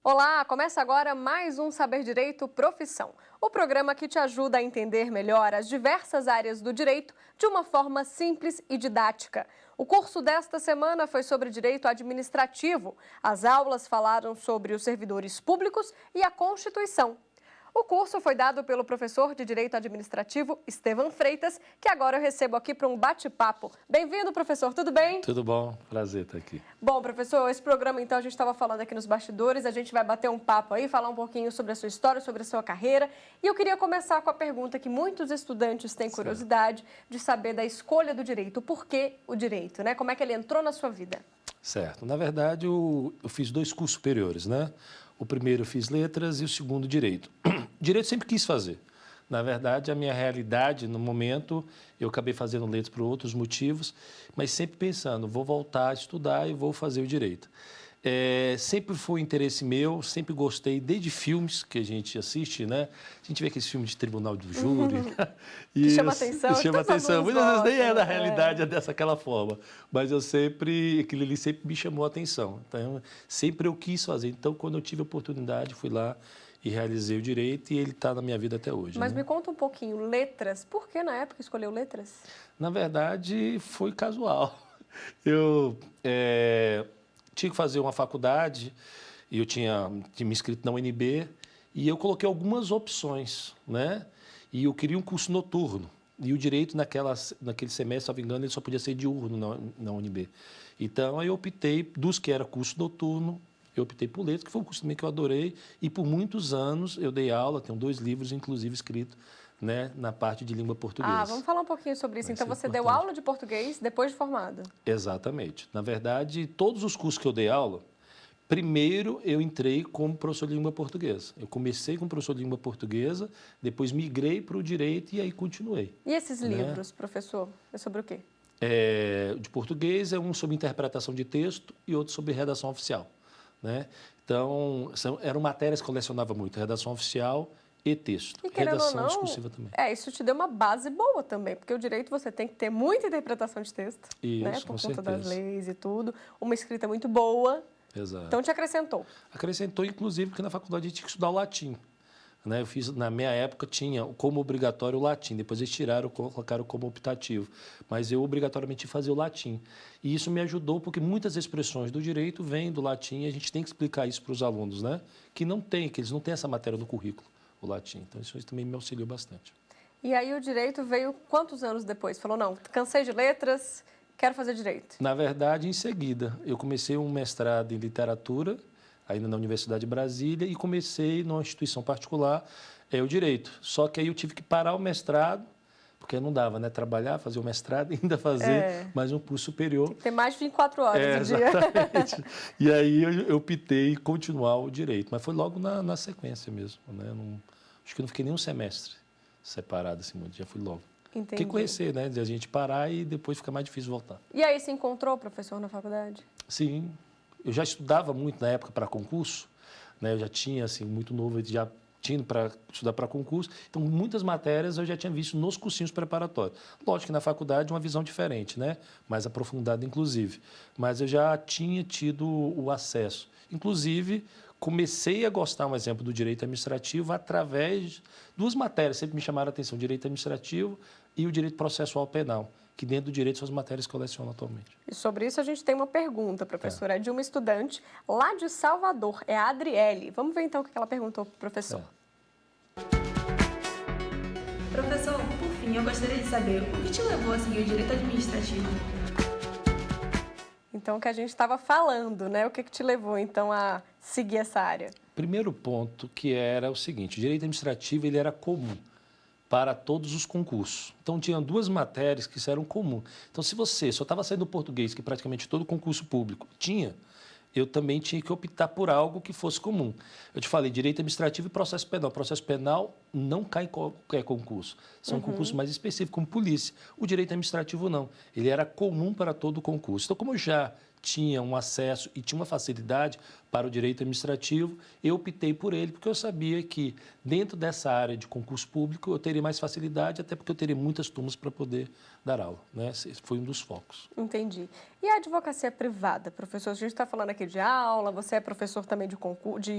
Olá, começa agora mais um Saber Direito Profissão, o programa que te ajuda a entender melhor as diversas áreas do direito de uma forma simples e didática. O curso desta semana foi sobre direito administrativo. As aulas falaram sobre os servidores públicos e a Constituição. O curso foi dado pelo professor de Direito Administrativo, Estevão Freitas, que agora eu recebo aqui para um bate-papo. Bem-vindo, professor, tudo bem? Tudo bom, prazer estar aqui. Bom, professor, esse programa, então, a gente estava falando aqui nos bastidores, a gente vai bater um papo aí, falar um pouquinho sobre a sua história, sobre a sua carreira. E eu queria começar com a pergunta que muitos estudantes têm curiosidade de saber da escolha do direito. Por que o direito, né? Como é que ele entrou na sua vida? Certo. Na verdade, eu fiz 2 cursos superiores, né? O primeiro eu fiz letras e o segundo direito. Direito eu sempre quis fazer. Na verdade, a minha realidade, no momento, eu acabei fazendo letras por outros motivos, mas sempre pensando, vou voltar a estudar e vou fazer o direito. Sempre foi um interesse meu, sempre gostei, desde filmes que a gente assiste, né? A gente vê aqueles filmes de tribunal do júri. Que chama atenção. Chama atenção. Muitas vezes nem é da realidade daquela forma. Mas aquilo ali sempre me chamou a atenção. Então, sempre eu quis fazer. Então, quando eu tive a oportunidade, fui lá e realizei o direito e ele está na minha vida até hoje. Mas né? me conta um pouquinho, letras. Por que na época escolheu letras? Na verdade, foi casual. Eu tinha que fazer uma faculdade e eu tinha me inscrito na UNB e eu coloquei algumas opções, né? E eu queria um curso noturno. E o direito, naquele semestre, se não me engano, ele só podia ser diurno na UNB. Então, eu optei, dos que era curso noturno, eu optei por letras, que foi um curso também que eu adorei. E por muitos anos eu dei aula, tenho 2 livros, inclusive, escritos, né, na parte de língua portuguesa. Vamos falar um pouquinho sobre isso. Então, você importante. deu aula de português depois de formado? Exatamente. Na verdade, todos os cursos que eu dei aula, primeiro eu entrei como professor de língua portuguesa. Eu comecei como professor de língua portuguesa, depois migrei para o direito e aí continuei. E esses livros, professor, é sobre o quê? De português é um sobre interpretação de texto e outro sobre redação oficial. Né? Então, eram matérias que eu lecionava muito, redação oficial e texto. E querendo redação ou não, discursiva também. Isso te deu uma base boa também, porque o direito você tem que ter muita interpretação de texto, Isso, né? Por conta das leis e tudo, uma escrita muito boa. Exato. Então te acrescentou. Acrescentou, inclusive, porque na faculdade a gente tinha que estudar o latim. Né? Eu fiz, na minha época, tinha como obrigatório o latim, depois eles colocaram como optativo. Mas eu obrigatoriamente fazia o latim. E isso me ajudou, porque muitas expressões do direito vêm do latim e a gente tem que explicar isso para os alunos, né? Que eles não têm essa matéria no currículo, o latim. Então, isso também me auxiliou bastante. E aí o direito veio quantos anos depois? Falou, não, cansei de letras, quero fazer direito. Na verdade, em seguida, eu comecei um mestrado em literatura, ainda na Universidade de Brasília, e comecei numa instituição particular, o direito. Só que aí eu tive que parar o mestrado, porque não dava, né? Trabalhar, fazer o mestrado e ainda fazer mais um curso superior. Tem que ter mais de 24 horas no dia. Exatamente. E aí eu optei em continuar o direito, mas foi logo na sequência mesmo. Né? Acho que não fiquei nem um semestre separado assim muito, já fui logo. Entendi. Porque conhecer, né? De a gente parar e depois fica mais difícil voltar. E aí, se encontrou professor na faculdade? Sim. Eu já estudava muito na época para concurso, né? Eu já tinha, assim, muito novo, já tinha para estudar para concurso. Então, muitas matérias eu já tinha visto nos cursinhos preparatórios. Lógico que na faculdade uma visão diferente, né? Mais aprofundada, inclusive. Mas eu já tinha tido o acesso. Inclusive, comecei a gostar, um exemplo, do direito administrativo através de 2 matérias, sempre me chamaram a atenção, o direito administrativo e o direito processual penal, que dentro do direito são as matérias que eu leciono atualmente. E sobre isso a gente tem uma pergunta, professora, é de uma estudante lá de Salvador, é a Adriele. Vamos ver então o que ela perguntou para o professor. Professor, por fim, eu gostaria de saber o que te levou a seguir o direito administrativo? Então, o que a gente estava falando, né? O que te levou, então, a seguir essa área? Primeiro ponto que era o seguinte, o direito administrativo ele era comum para todos os concursos. Então, tinha 2 matérias que eram comuns. Então, se você só estava saindo do português, que praticamente todo concurso público tinha, eu também tinha que optar por algo que fosse comum. Eu te falei, direito administrativo e processo penal. Processo penal não cai em qualquer concurso. São concursos mais específicos, como polícia. O direito administrativo não. Ele era comum para todo o concurso. Então, como eu já tinha um acesso e tinha uma facilidade para o direito administrativo. Eu optei por ele porque eu sabia que dentro dessa área de concurso público eu teria mais facilidade, até porque eu teria muitas turmas para poder dar aula, né? Esse foi um dos focos. Entendi. E a advocacia privada, professor? A gente está falando aqui de aula, você é professor também de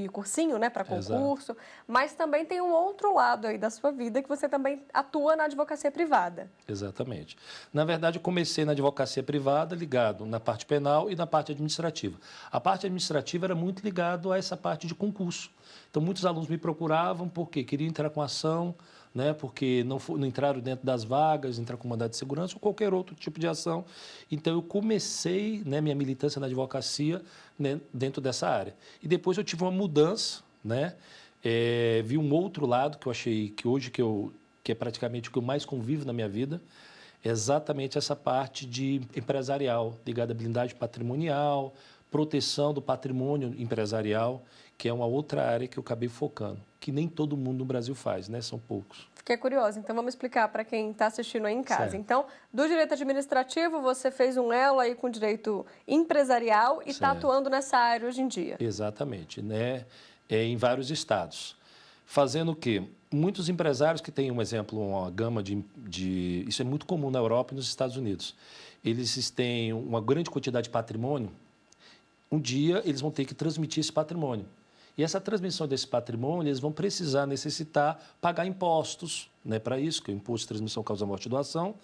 cursinho, né, para concurso, Exato. mas também tem um outro lado aí da sua vida que você também atua na advocacia privada. Exatamente. Na verdade, eu comecei na advocacia privada ligado na parte penal e na parte administrativa. A parte administrativa era muito ligado a essa parte de concurso. Então, muitos alunos me procuravam porque queriam entrar com ação, né, porque não entraram dentro das vagas, entrar com mandado de segurança ou qualquer outro tipo de ação. Então, eu comecei, né, minha militância na advocacia, né, dentro dessa área. E depois eu tive uma mudança, né, vi um outro lado que eu achei que hoje que é praticamente o que eu mais convivo na minha vida, é exatamente essa parte de empresarial, ligada à blindagem patrimonial, proteção do patrimônio empresarial, que é uma outra área que eu acabei focando, que nem todo mundo no Brasil faz, né? São poucos. Fiquei curiosa, então vamos explicar para quem está assistindo aí em casa. Certo. Então, do direito administrativo, você fez um elo aí com o direito empresarial e está atuando nessa área hoje em dia. Exatamente, né? Em vários estados. Fazendo o quê? Muitos empresários que têm, um exemplo, uma gama isso é muito comum na Europa e nos Estados Unidos. Eles têm uma grande quantidade de patrimônio. Um dia, eles vão ter que transmitir esse patrimônio. E essa transmissão desse patrimônio, eles vão necessitar pagar impostos, né, para isso, que é o imposto de transmissão, causa morte e doação,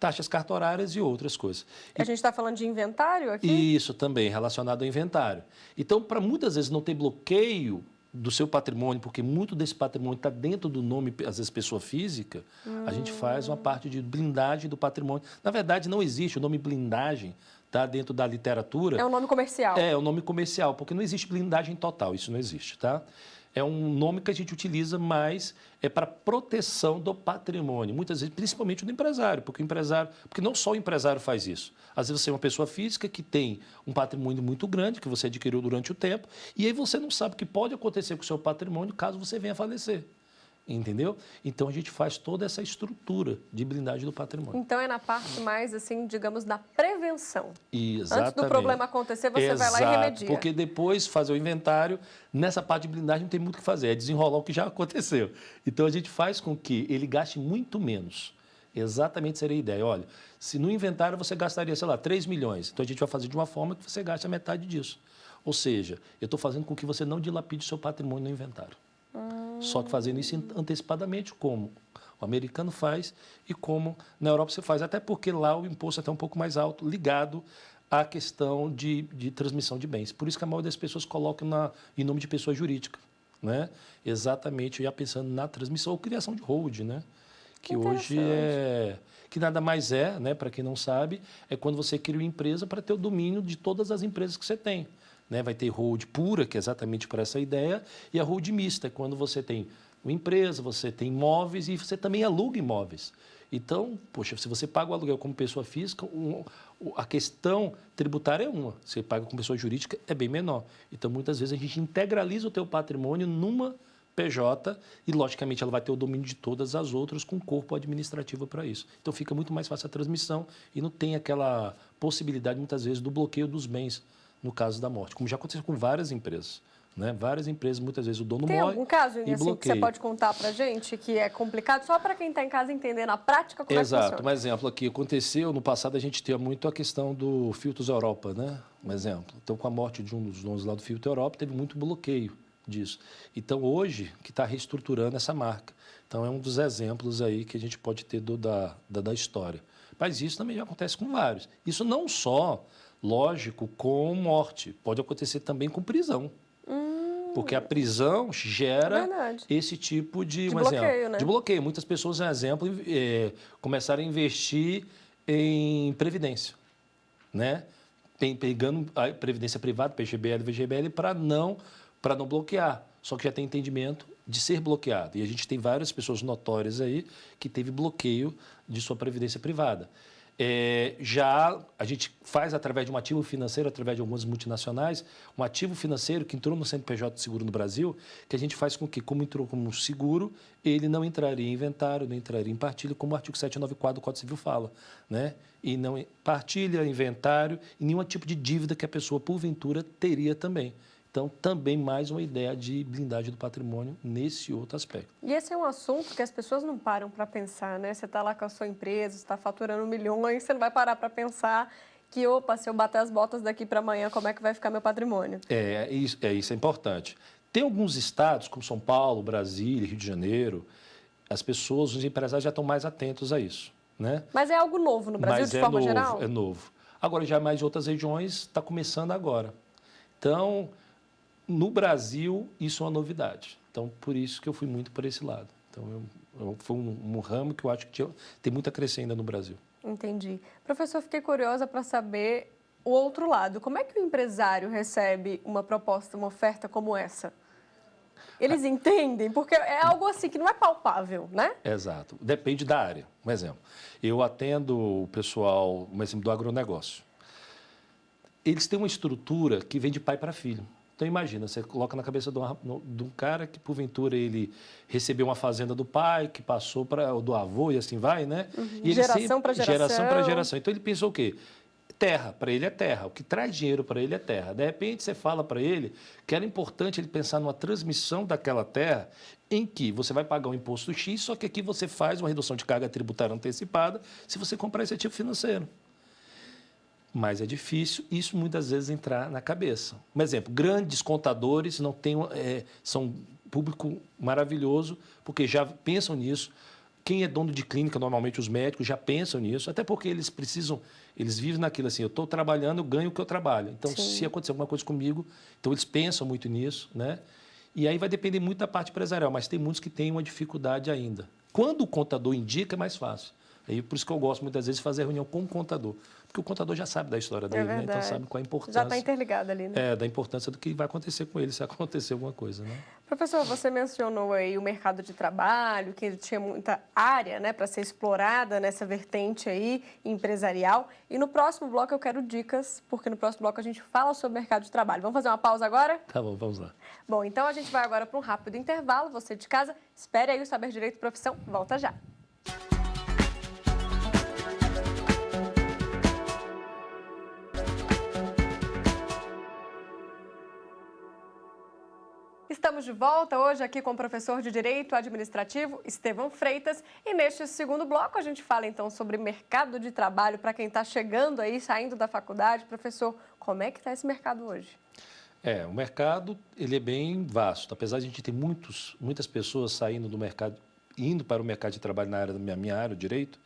taxas cartorárias e outras coisas. A gente está falando de inventário aqui? Isso também, relacionado ao inventário. Então, para muitas vezes não ter bloqueio do seu patrimônio, porque muito desse patrimônio está dentro do nome, às vezes, pessoa física, a gente faz uma parte de blindagem do patrimônio. Na verdade, não existe o nome blindagem, tá, dentro da literatura. É um nome comercial. É o nome comercial, porque não existe blindagem total, isso não existe, tá? É um nome que a gente utiliza, mas é para proteção do patrimônio, muitas vezes, principalmente do empresário, porque não só o empresário faz isso. Às vezes você é uma pessoa física que tem um patrimônio muito grande, que você adquiriu durante o tempo, e aí você não sabe o que pode acontecer com o seu patrimônio caso você venha a falecer. Entendeu? Então, a gente faz toda essa estrutura de blindagem do patrimônio. Então, é na parte mais, assim, digamos, da prevenção. Exatamente. Antes do problema acontecer, você vai lá e remedia. Porque depois, fazer o inventário, nessa parte de blindagem não tem muito o que fazer, é desenrolar o que já aconteceu. Então, a gente faz com que ele gaste muito menos. Exatamente seria a ideia. Olha, se no inventário você gastaria, sei lá, 3 milhões, então a gente vai fazer de uma forma que você gaste a metade disso. Ou seja, eu estou fazendo com que você não dilapide o seu patrimônio no inventário. Só que fazendo isso antecipadamente, como o americano faz e como na Europa você faz. Até porque lá o imposto é até um pouco mais alto, ligado à questão de transmissão de bens. Por isso que a maioria das pessoas colocam em nome de pessoa jurídica, né? Exatamente, já pensando na transmissão ou criação de holding, né? Que hoje que nada mais é, né, para quem não sabe, é quando você cria uma empresa para ter o domínio de todas as empresas que você tem. Né? Vai ter hold pura, que é exatamente para essa ideia, e a hold mista, quando você tem uma empresa, você tem imóveis e você também aluga imóveis. Então, poxa, se você paga o aluguel como pessoa física, a questão tributária é uma. Você paga como pessoa jurídica, é bem menor. Então, muitas vezes, a gente integraliza o teu patrimônio numa PJ e, logicamente, ela vai ter o domínio de todas as outras com corpo administrativo para isso. Então, fica muito mais fácil a transmissão e não tem aquela possibilidade, muitas vezes, do bloqueio dos bens no caso da morte, como já aconteceu com várias empresas. Né? Várias empresas, muitas vezes, o dono morre. Tem algum caso, e assim, que você pode contar para a gente que é complicado, só para quem está em casa entender na prática como é que funciona? Exato. Um exemplo aqui, aconteceu, no passado a gente tinha muito a questão do Filtros Europa, né? Um exemplo. Então, com a morte de um dos donos lá do Filtro Europa, teve muito bloqueio disso. Então, hoje, que está reestruturando essa marca. Então, é um dos exemplos aí que a gente pode ter da história. Mas isso também já acontece com vários. Isso não só, lógico, com morte. Pode acontecer também com prisão. Porque a prisão gera esse tipo de bloqueio, exemplo, né? de bloqueio. Muitas pessoas, por exemplo, começaram a investir em previdência, né? Pegando a previdência privada, PGBL, VGBL, para não bloquear. Só que já tem entendimento de ser bloqueado. E a gente tem várias pessoas notórias aí que teve bloqueio de sua previdência privada. Já a gente faz através de um ativo financeiro, através de algumas multinacionais, um ativo financeiro que entrou no CNPJ de seguro no Brasil, que a gente faz com que, como entrou como seguro, ele não entraria em inventário, não entraria em partilha, como o artigo 794 do Código Civil fala, né? E não partilha, inventário e nenhum tipo de dívida que a pessoa, porventura, teria também. Então, também mais uma ideia de blindagem do patrimônio nesse outro aspecto. E esse é um assunto que as pessoas não param para pensar, né? Você está lá com a sua empresa, está faturando milhões, você não vai parar para pensar que, opa, se eu bater as botas daqui para amanhã, como é que vai ficar meu patrimônio? Isso é importante. Tem alguns estados, como São Paulo, Brasília, Rio de Janeiro, as pessoas, os empresários já estão mais atentos a isso, né? Mas é algo novo no Brasil, de forma geral? É novo. Agora, já mais outras regiões, está começando agora. Então, no Brasil, isso é uma novidade. Então, por isso que eu fui muito por esse lado. Então, foi um ramo que eu acho que tem muito a crescer ainda no Brasil. Entendi. Professor, fiquei curiosa para saber o outro lado. Como é que o empresário recebe uma proposta, uma oferta como essa? Eles entendem? Porque é algo assim que não é palpável, né? Exato. Depende da área. Um exemplo. Eu atendo o pessoal, um exemplo, do agronegócio. Eles têm uma estrutura que vem de pai para filho. Então, imagina, você coloca na cabeça de um cara que, porventura, ele recebeu uma fazenda do pai, que passou do avô e assim vai, né? Uhum. E Geração para geração. Geração para geração. Então, ele pensou o quê? Terra, para ele é terra. O que traz dinheiro para ele é terra. De repente, você fala para ele que era importante ele pensar numa transmissão daquela terra em que você vai pagar um imposto X, só que aqui você faz uma redução de carga tributária antecipada se você comprar esse ativo financeiro. Mas é difícil isso muitas vezes entrar na cabeça. Um exemplo, grandes contadores não têm, são público maravilhoso, porque já pensam nisso. Quem é dono de clínica, normalmente os médicos, já pensam nisso, até porque eles vivem naquilo assim, eu estou trabalhando, eu ganho o que eu trabalho. Então, Sim. Se acontecer alguma coisa comigo, então eles pensam muito nisso, né? E aí vai depender muito da parte empresarial, mas tem muitos que têm uma dificuldade ainda. Quando o contador indica, é mais fácil. Aí, por isso que eu gosto muitas vezes de fazer reunião com o contador, porque o contador já sabe da história dele, né? Então sabe qual a importância. Já está interligado ali, né? Da importância do que vai acontecer com ele se acontecer alguma coisa, né? Professor, você mencionou aí o mercado de trabalho, que tinha muita área, né, para ser explorada nessa vertente aí empresarial. E no próximo bloco eu quero dicas, porque no próximo bloco a gente fala sobre mercado de trabalho. Vamos fazer uma pausa agora? Tá bom, vamos lá. Bom, então a gente vai agora para um rápido intervalo. Você de casa, espere aí o Saber Direito Profissão. Volta já. Estamos de volta hoje aqui com o professor de Direito Administrativo, Estevão Freitas. E neste segundo bloco a gente fala então sobre mercado de trabalho para quem está chegando aí, saindo da faculdade. Professor, como é que está esse mercado hoje? O mercado ele é bem vasto. Apesar de a gente ter muitas pessoas saindo do mercado, indo para o mercado de trabalho na área da minha área, o direito,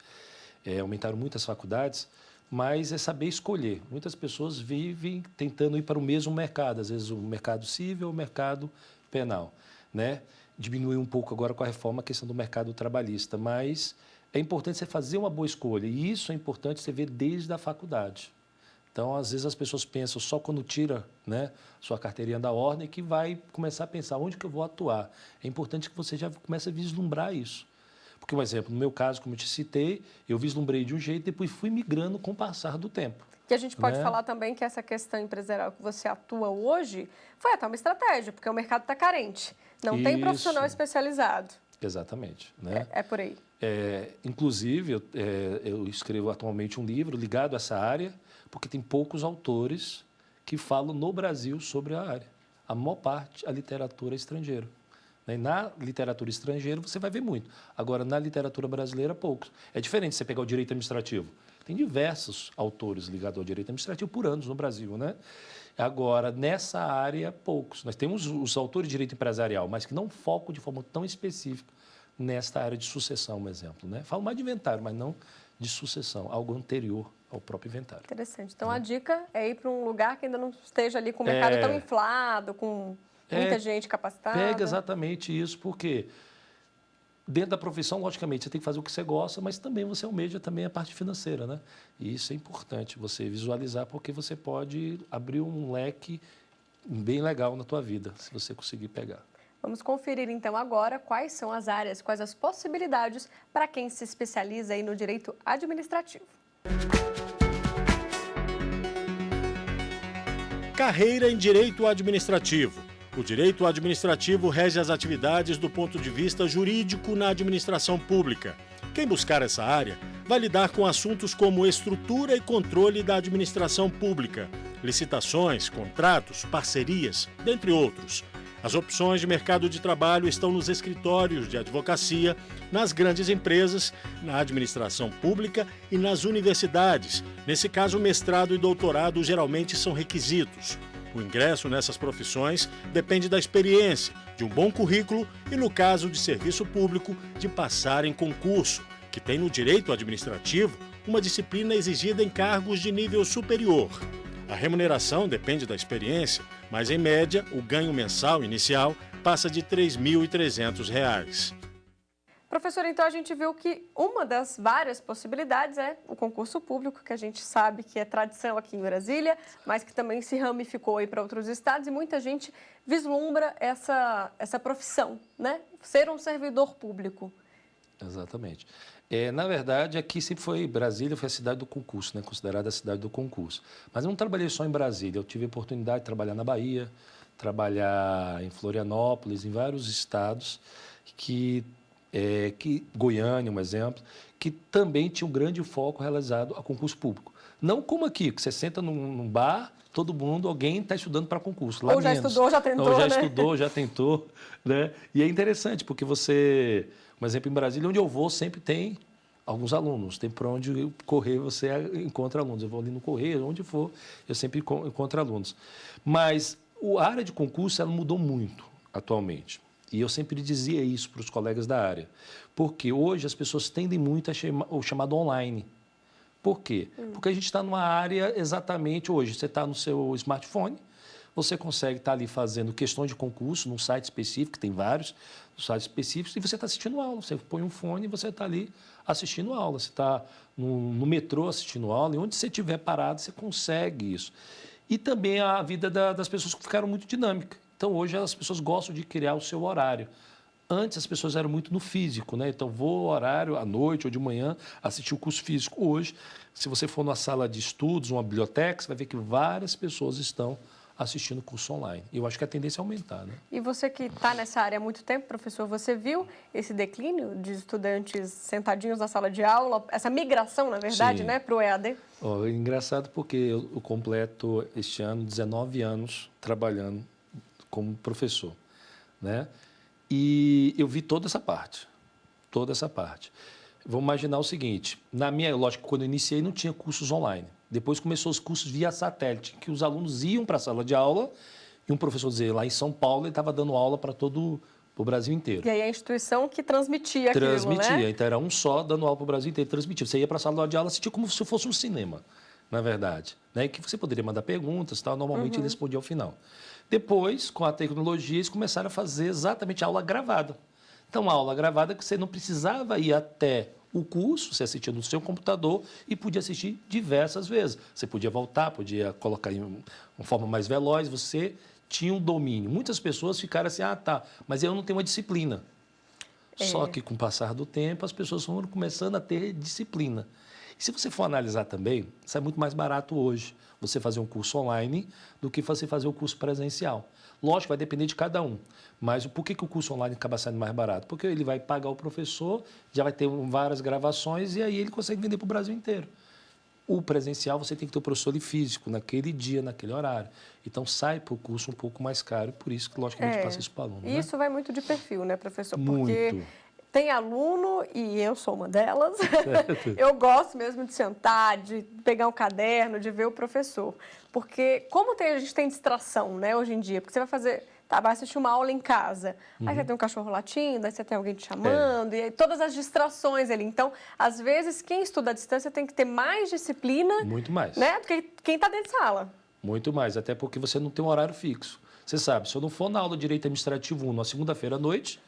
aumentaram muitas faculdades, mas é saber escolher. Muitas pessoas vivem tentando ir para o mesmo mercado, às vezes o mercado civil ou o mercado penal, né? Diminuiu um pouco agora com a reforma a questão do mercado trabalhista, mas é importante você fazer uma boa escolha, e isso é importante você ver desde a faculdade. Então, às vezes as pessoas pensam só quando tira, né, sua carteirinha da ordem que vai começar a pensar onde que eu vou atuar. É importante que você já comece a vislumbrar isso. Porque, um exemplo, no meu caso, como eu te citei, eu vislumbrei de um jeito e depois fui migrando com o passar do tempo. Que a gente pode falar também que essa questão empresarial que você atua hoje foi até uma estratégia, porque o mercado está carente. Não tem profissional especializado. Exatamente. Né? É por aí. Inclusive, eu escrevo atualmente um livro ligado a essa área, porque tem poucos autores que falam no Brasil sobre a área. A maior parte, a literatura é estrangeira. Na literatura estrangeira, você vai ver muito. Agora, na literatura brasileira, poucos. É diferente você pegar o direito administrativo. Tem diversos autores ligados ao direito administrativo por anos no Brasil, né? Agora, nessa área, poucos. Nós temos os autores de direito empresarial, mas que não focam de forma tão específica nesta área de sucessão, um exemplo, né? Falo mais de inventário, mas não de sucessão, algo anterior ao próprio inventário. Interessante. Então, a dica é ir para um lugar que ainda não esteja ali com o mercado tão inflado, com muita gente capacitada. Pega exatamente isso, porque dentro da profissão, logicamente, você tem que fazer o que você gosta, mas também você almeja também a parte financeira, né? E isso é importante, você visualizar, porque você pode abrir um leque bem legal na tua vida, se você conseguir pegar. Vamos conferir, então, agora quais são as áreas, quais as possibilidades para quem se especializa aí no direito administrativo. Carreira em Direito Administrativo. O direito administrativo rege as atividades do ponto de vista jurídico na administração pública. Quem buscar essa área vai lidar com assuntos como estrutura e controle da administração pública, licitações, contratos, parcerias, dentre outros. As opções de mercado de trabalho estão nos escritórios de advocacia, nas grandes empresas, na administração pública e nas universidades. Nesse caso, mestrado e doutorado geralmente são requisitos. O ingresso nessas profissões depende da experiência, de um bom currículo e, no caso de serviço público, de passar em concurso, que tem no direito administrativo uma disciplina exigida em cargos de nível superior. A remuneração depende da experiência, mas, em média, o ganho mensal inicial passa de R$ 3.300. Professor, então a gente viu que uma das várias possibilidades é o concurso público, que a gente sabe que é tradição aqui em Brasília, mas que também se ramificou aí para outros estados e muita gente vislumbra essa profissão, né? Ser um servidor público. Exatamente. Na verdade, aqui sempre foi, Brasília foi a cidade do concurso, né? Considerada a cidade do concurso. Mas eu não trabalhei só em Brasília, eu tive a oportunidade de trabalhar na Bahia, trabalhar em Florianópolis, em vários estados, que Goiânia, um exemplo, que também tinha um grande foco realizado a concurso público. Não como aqui, que você senta num bar, todo mundo, alguém está estudando para concurso. Lá ou já menos. estudou, já tentou, ou já né? estudou, já tentou, né? E é interessante, porque um exemplo, em Brasília, onde eu vou, sempre tem alguns alunos. Tem para onde correr, você encontra alunos. Eu vou ali no correio, onde for, eu sempre encontro alunos. Mas a área de concurso, ela mudou muito atualmente. E eu sempre dizia isso para os colegas da área. Porque hoje as pessoas tendem muito o chamado online. Por quê? Porque a gente está numa área exatamente hoje. Você está no seu smartphone, você consegue estar ali fazendo questões de concurso num site específico, tem vários sites específicos, e você está assistindo aula. Você põe um fone e você está ali assistindo aula. Você está no metrô assistindo aula, e onde você estiver parado, você consegue isso. E também a vida das pessoas ficaram muito dinâmica. Então, hoje, as pessoas gostam de criar o seu horário. Antes, as pessoas eram muito no físico, né? Então, vou horário, à noite ou de manhã, assistir o curso físico. Hoje, se você for numa sala de estudos, uma biblioteca, você vai ver que várias pessoas estão assistindo o curso online. E eu acho que a tendência é aumentar, né? E você que está nessa área há muito tempo, professor, você viu esse declínio de estudantes sentadinhos na sala de aula, essa migração, na verdade, né, para o EAD? É engraçado porque eu completo este ano 19 anos trabalhando como professor, né? E eu vi toda essa parte. Vamos imaginar o seguinte, lógico, quando eu iniciei não tinha cursos online. Depois começou os cursos via satélite, que os alunos iam para a sala de aula e um professor dizia, lá em São Paulo ele estava dando aula para todo o Brasil inteiro. E aí a instituição que transmitia aquilo, né? Então era um só dando aula para o Brasil inteiro, transmitia. Você ia para a sala de aula, assistia como se fosse um cinema, na verdade. Né? E que você poderia mandar perguntas, tal, normalmente ele respondia ao final. Depois, com a tecnologia, eles começaram a fazer exatamente aula gravada. Então, a aula gravada que você não precisava ir até o curso, você assistia no seu computador e podia assistir diversas vezes. Você podia voltar, podia colocar em uma forma mais veloz, você tinha um domínio. Muitas pessoas ficaram assim, mas eu não tenho uma disciplina. Só que, com o passar do tempo, as pessoas foram começando a ter disciplina. E se você for analisar também, isso é muito mais barato hoje, você fazer um curso online do que você fazer o curso presencial. Lógico, vai depender de cada um. Mas por que o curso online acaba sendo mais barato? Porque ele vai pagar o professor, já vai ter várias gravações e aí ele consegue vender para o Brasil inteiro. O presencial, você tem que ter o professor ali físico, naquele dia, naquele horário. Então, sai para o curso um pouco mais caro, por isso que, lógico, a gente passa isso para o aluno. E isso vai muito de perfil, né, professor? Muito. Porque tem aluno, e eu sou uma delas, eu gosto mesmo de sentar, de pegar um caderno, de ver o professor. Porque como a gente tem distração, né, hoje em dia, porque você vai assistir uma aula em casa, aí você tem um cachorro latindo, aí você tem alguém te chamando, e aí todas as distrações ali. Então, às vezes, quem estuda à distância tem que ter mais disciplina, muito mais, né, do que quem está dentro de sala. Muito mais, até porque você não tem um horário fixo. Você sabe, se eu não for na aula de Direito Administrativo 1 na segunda-feira à noite,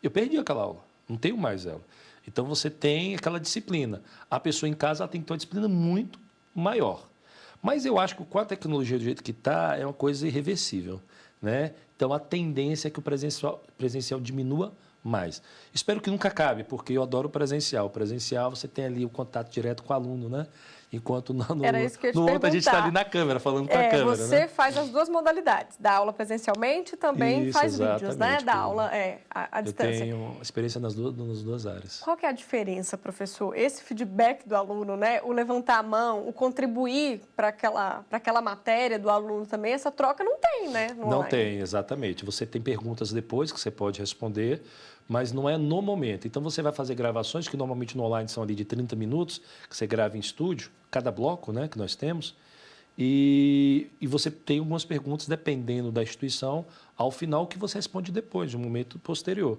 eu perdi aquela aula. Não tenho mais ela. Então, você tem aquela disciplina. A pessoa em casa ela tem que ter uma disciplina muito maior. Mas eu acho que com a tecnologia do jeito que está, é uma coisa irreversível, né? Então, a tendência é que o presencial diminua mais. Espero que nunca acabe, porque eu adoro o presencial. O presencial, você tem ali o contato direto com o aluno, né? enquanto no Era isso que eu ia te outro a gente está perguntar. ali na câmera, falando com a câmera, Você né? faz as duas modalidades, dá aula presencialmente e também Isso, faz vídeos, né? exatamente, Da Pedro. aula à Eu distância. tenho experiência nas duas áreas. Qual que é a diferença, professor? Esse feedback do aluno, né? O levantar a mão, o contribuir para aquela matéria do aluno também, essa troca não tem, né? no Não online. tem, exatamente. Você tem perguntas depois que você pode responder, mas não é no momento. Então, você vai fazer gravações, que normalmente no online são ali de 30 minutos, que você grava em estúdio, cada bloco, né, que nós temos, e você tem algumas perguntas, dependendo da instituição, ao final, que você responde depois, de um momento posterior.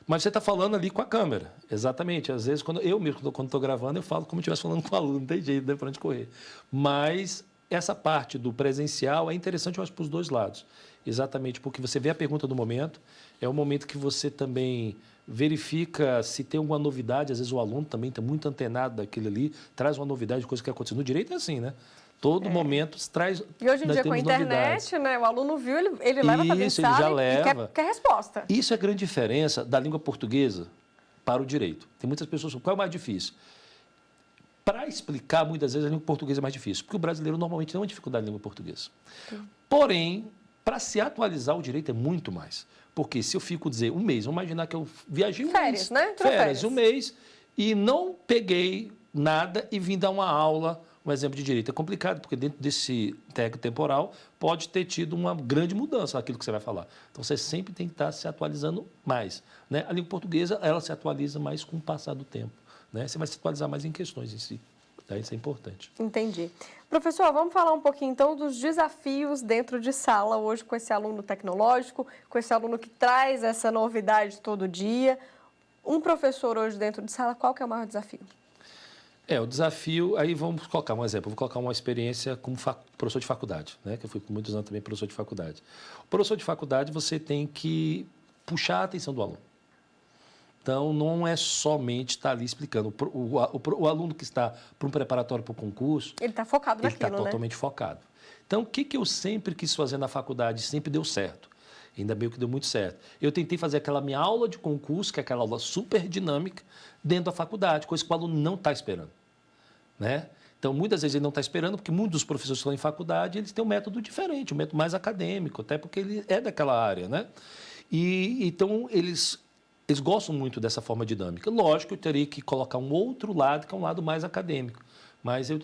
Mas você está falando ali com a câmera, exatamente. Às vezes, quando estou gravando, eu falo como se estivesse falando com o aluno, não tem jeito, não é para onde correr. Mas essa parte do presencial é interessante, eu acho, para os dois lados. Exatamente, porque você vê a pergunta do momento, é o momento que você também verifica se tem alguma novidade. Às vezes o aluno também está muito antenado daquilo ali, traz uma novidade de coisa que aconteceu. No direito é assim, né? Todo momento traz. E hoje em nós dia, com a temos novidades. internet, né, o aluno viu, ele leva para Isso, pensar ele já e leva. quer resposta. Isso é a grande diferença da língua portuguesa para o direito. Tem muitas pessoas que qual é o mais difícil? Para explicar, muitas vezes, a língua portuguesa é mais difícil, porque o brasileiro normalmente tem uma dificuldade na língua portuguesa. Porém, para se atualizar, o direito é muito mais. Porque se eu fico dizer um mês, vamos imaginar que eu viajei um Férias, mês. né? Tirou Férias, férias. um mês, e não peguei nada e vim dar uma aula, um exemplo de direito. É complicado, porque dentro desse técnico temporal pode ter tido uma grande mudança naquilo que você vai falar. Então, você sempre tem que estar se atualizando mais, né? A língua portuguesa, ela se atualiza mais com o passar do tempo, né? Você vai se atualizar mais em questões em si. Tá? Isso é importante. Entendi. Professor, vamos falar um pouquinho, então, dos desafios dentro de sala hoje com esse aluno tecnológico, com esse aluno que traz essa novidade todo dia. Um professor hoje dentro de sala, qual que é o maior desafio? O desafio, aí vamos colocar um exemplo, vou colocar uma experiência como professor de faculdade, né? Que eu fui por muitos anos também professor de faculdade. O professor de faculdade, você tem que puxar a atenção do aluno. Então, não é somente estar ali explicando. O aluno que está para um preparatório para o concurso, Ele está focado ele está naquilo, né? totalmente focado. Então, o que eu sempre quis fazer na faculdade, sempre deu certo. Ainda bem que deu muito certo. Eu tentei fazer aquela minha aula de concurso, que é aquela aula super dinâmica, dentro da faculdade, coisa que o aluno não está esperando, né? Então, muitas vezes ele não está esperando, porque muitos dos professores que estão em faculdade, eles têm um método diferente, um método mais acadêmico, até porque ele é daquela área, né? Então, eles gostam muito dessa forma dinâmica. Lógico, eu teria que colocar um outro lado, que é um lado mais acadêmico. Mas eu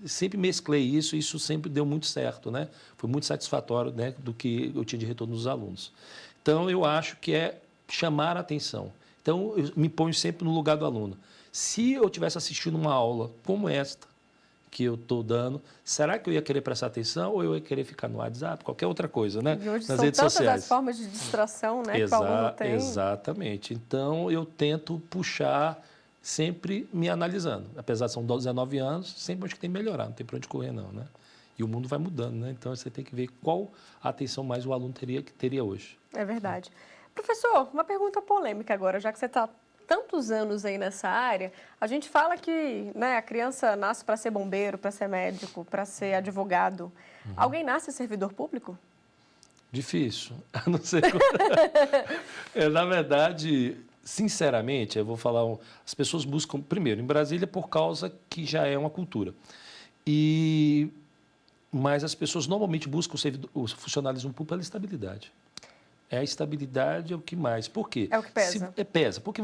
sempre mesclei isso e isso sempre deu muito certo, né? Foi muito satisfatório, né, do que eu tinha de retorno dos alunos. Então, eu acho que é chamar a atenção. Então, eu me ponho sempre no lugar do aluno. Se eu estivesse assistindo uma aula como esta, que eu estou dando, será que eu ia querer prestar atenção ou eu ia querer ficar no WhatsApp, qualquer outra coisa, né? E hoje nas são redes tantas sociais. as formas de distração, né, que o aluno tem. Exatamente. Então, eu tento puxar, sempre me analisando. Apesar de são 19 anos, sempre acho que tem que melhorar, não tem para onde correr não, né? E o mundo vai mudando, né? Então, você tem que ver qual atenção mais o aluno teria hoje. É verdade. Professor, uma pergunta polêmica agora, já que você está tantos anos aí nessa área, a gente fala que, né, a criança nasce para ser bombeiro, para ser médico, para ser advogado. Alguém nasce servidor público? Difícil, a não ser... Na verdade, sinceramente, eu vou falar... As pessoas buscam, primeiro, em Brasília, por causa que já é uma cultura. Mas as pessoas normalmente buscam o funcionalismo público pela estabilidade. A estabilidade é o que mais. Por quê? É o que pesa. Pesa. Porque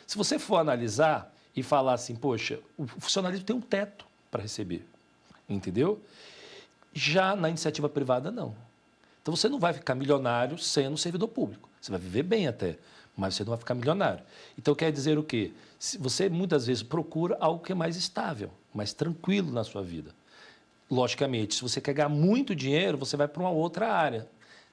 se você for analisar e falar assim, poxa, o funcionalismo tem um teto para receber, entendeu? Já na iniciativa privada, não. Então, você não vai ficar milionário sendo servidor público. Você vai viver bem até, mas você não vai ficar milionário. Então, quer dizer o quê? Você, muitas vezes, procura algo que é mais estável, mais tranquilo na sua vida. Logicamente, se você quer ganhar muito dinheiro, você vai para uma outra área.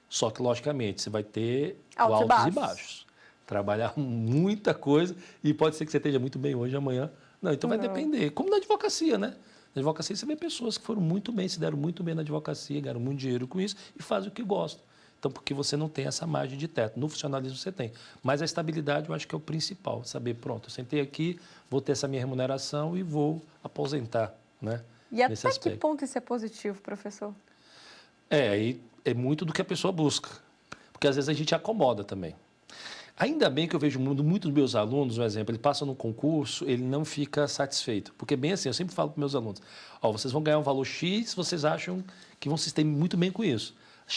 Só que, logicamente, você vai ter altos e baixos. Trabalhar muita coisa e pode ser que você esteja muito bem hoje, amanhã. Não, então vai depender. Como na advocacia, né? Na advocacia você vê pessoas que foram muito bem, se deram muito bem na advocacia, ganharam muito dinheiro com isso e fazem o que gostam. Então, porque você não tem essa margem de teto. No funcionalismo você tem. Mas a estabilidade eu acho que é o principal. Saber, pronto, eu sentei aqui, vou ter essa minha remuneração e vou aposentar, né? E até que ponto isso é positivo, professor? Aí é muito do que a pessoa busca. Porque às vezes a gente acomoda também. Ainda bem que eu vejo muitos dos meus alunos, um exemplo, ele passa no concurso, ele não fica satisfeito. Porque bem assim, eu sempre falo para meus alunos, vocês vão ganhar um valor X, vocês acham que vão se ter muito bem com isso.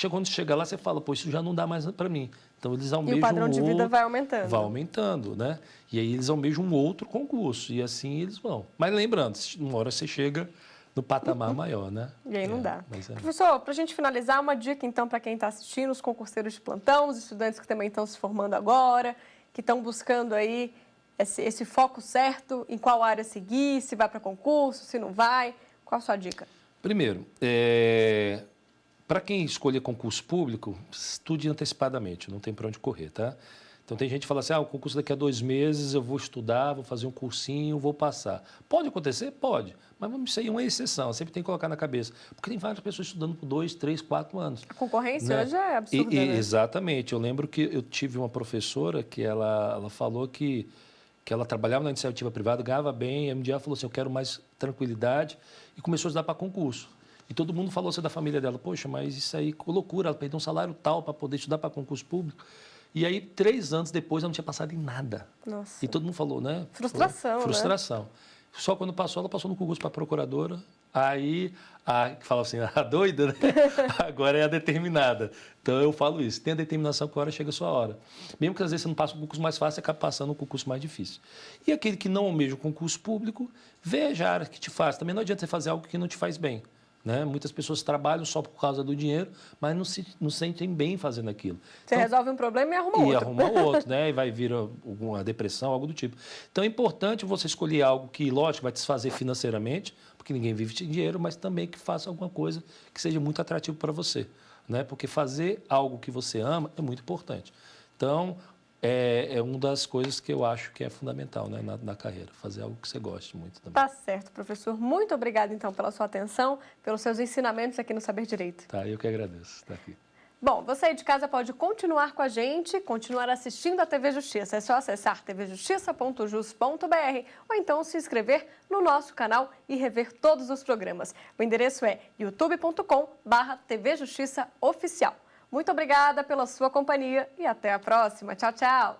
Quando chega lá, você fala, pô, isso já não dá mais para mim. Então, eles almejam E o padrão de vida vai aumentando. Vai aumentando, né? E aí, eles almejam um outro concurso. E assim eles vão. Mas lembrando, uma hora você chega no patamar maior, né? E aí não dá. Mas Professor, para a gente finalizar, uma dica, então, para quem está assistindo, os concurseiros de plantão, os estudantes que também estão se formando agora, que estão buscando aí esse foco certo, em qual área seguir, se vai para concurso, se não vai. Qual a sua dica? Primeiro, para quem escolher concurso público, estude antecipadamente, não tem para onde correr, tá? Então, tem gente que fala assim, o concurso daqui a 2 meses, eu vou estudar, vou fazer um cursinho, vou passar. Pode acontecer? Pode, mas isso aí é uma exceção, sempre tem que colocar na cabeça. Porque tem várias pessoas estudando por 2, 3, 4 anos. A concorrência né? hoje é absurda, né? Exatamente. Eu lembro que eu tive uma professora que ela falou que ela trabalhava na iniciativa privada, ganhava bem, e um dia ela falou assim, eu quero mais tranquilidade, e começou a estudar para concurso. E todo mundo falou assim da família dela, poxa, mas isso aí, que loucura, ela perdeu um salário tal para poder estudar para concurso público. E aí, 3 anos depois, ela não tinha passado em nada. Nossa. E todo mundo falou, né? Frustração, Frustração. Né? Só quando passou, ela passou no concurso para procuradora. Aí, que fala assim, a doida, né? Agora é a determinada. Então, eu falo isso. Tem a determinação que a hora chega a sua hora. Mesmo que às vezes você não passa um concurso mais fácil, você acaba passando um concurso mais difícil. E aquele que não almeja o concurso público, veja a área que te faz. Também não adianta você fazer algo que não te faz bem. Né? Muitas pessoas trabalham só por causa do dinheiro, mas não se sentem bem fazendo aquilo. Você resolve um problema e arruma outro. E arruma outro, né? E vai vir alguma depressão, algo do tipo. Então, é importante você escolher algo que, lógico, vai te desfazer financeiramente, porque ninguém vive de dinheiro, mas também que faça alguma coisa que seja muito atrativo para você. Né? Porque fazer algo que você ama é muito importante. Então, é uma das coisas que eu acho que é fundamental, né, na carreira, fazer algo que você goste muito também. Tá certo, professor. Muito obrigada, então, pela sua atenção, pelos seus ensinamentos aqui no Saber Direito. Tá, eu que agradeço estar aqui. Bom, você aí de casa pode continuar com a gente, continuar assistindo a TV Justiça. É só acessar tvjustiça.jus.br ou então se inscrever no nosso canal e rever todos os programas. O endereço é youtube.com/tvjustiçaoficial. Muito obrigada pela sua companhia e até a próxima. Tchau, tchau!